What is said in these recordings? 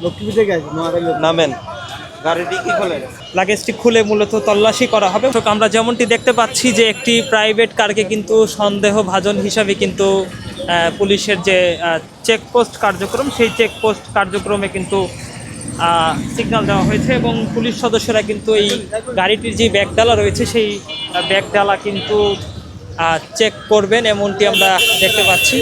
লক্ষ্মীপুর থেকে আসি নামেন, গাড়িটি কি খোলেন? লাগেজটি খুলে মূলত তল্লাশি করা হবে। তো আমরা যেমনটি দেখতে পাচ্ছি যে একটি প্রাইভেট কারকে কিন্তু সন্দেহভাজন হিসাবে কিন্তু পুলিশের যে চেকপোস্ট কার্যক্রম, সেই চেকপোস্ট কার্যক্রমে কিন্তু সিগন্যাল দেওয়া হয়েছে এবং পুলিশ সদস্যরা কিন্তু এই গাড়িটির যে ব্যাগডালা রয়েছে সেই ব্যাগডালা কিন্তু চেক করবেন, এমনটি আমরা দেখতে পাচ্ছি।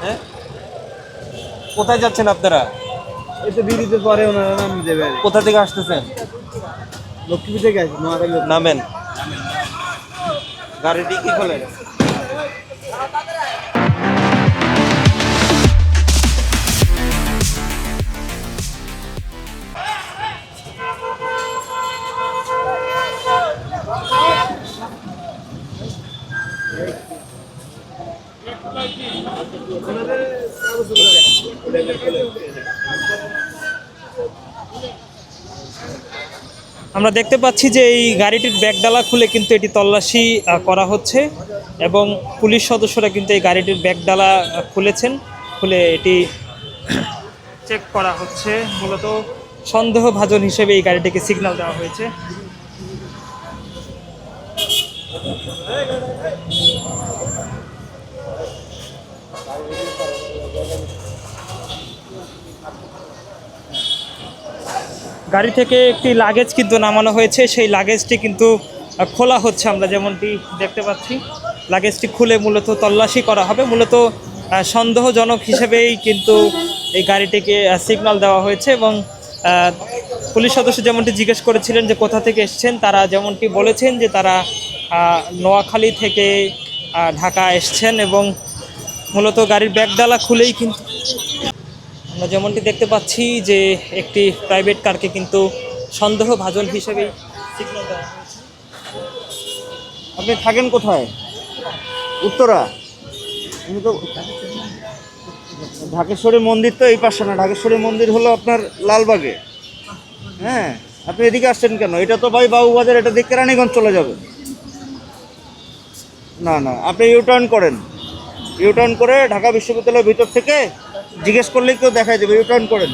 হ্যাঁ, কোথায় যাচ্ছেন আপনারা? এসে বিড়িতে পরে ওনারা নাম দেবে। কোথা থেকে আসতেছেন? লক্ষ্মীপুর থেকে আসি নামেন, গাড়িটি কি খোলেন? আমরা দেখতে পাচ্ছি যে এই গাড়িটির ব্যাগডালা খুলে কিন্তু এটি তল্লাশি করা হচ্ছে এবং পুলিশ সদস্যরা কিন্তু এই গাড়িটির ব্যাগডালা খুলেছেন, খুলে এটি চেক করা হচ্ছে। মূলত সন্দেহভাজন হিসেবে এই গাড়িটিকে সিগন্যাল দেওয়া হয়েছে। গাড়ি থেকে একটি লাগেজ কিন্তু নামানো হয়েছে, সেই লাগেজটি কিন্তু খোলা হচ্ছে। আমরা যেমনটি দেখতে পাচ্ছি লাগেজটি খুলে মূলত তল্লাশি করা হবে। মূলত সন্দেহজনক হিসেবেই কিন্তু এই গাড়িটিকে সিগন্যাল দেওয়া হয়েছে এবং পুলিশ সদস্য যেমনটি জিজ্ঞেস করেছিলেন যে কোথা থেকে এসছেন, তারা যেমনটি বলেছেন যে তারা নোয়াখালী থেকে ঢাকা এসছেন এবং মূলত গাড়ির ব্যাগডালা খুলেই কিন্তু আমরা যেমনটি দেখতে পাচ্ছি যে একটি প্রাইভেট কারকে কিন্তু সন্দেহভাজন হিসেবেই সিগন্যাল দেওয়া হয়েছে। আপনি থাকেন কোথায়? উত্তরা। আমি তো ঢাকেশ্বরী মন্দির তো এই পাশে না, ঢাকেশ্বরী মন্দির হলো আপনার লালবাগে। হ্যাঁ, আপনি এদিকে আসছেন কেন? এটা তো ভাই বাবুবাজার, এটা দিক কেরানীগঞ্জ চলে যাবে। না না, আপনি ইউটার্ন করেন, ইউটার্ন করে ঢাকা বিশ্ববিদ্যালয়ের ভিতর থেকে জিজ্ঞেস করলেই কেউ দেখাই দেবে। ইউটার্ন করেন।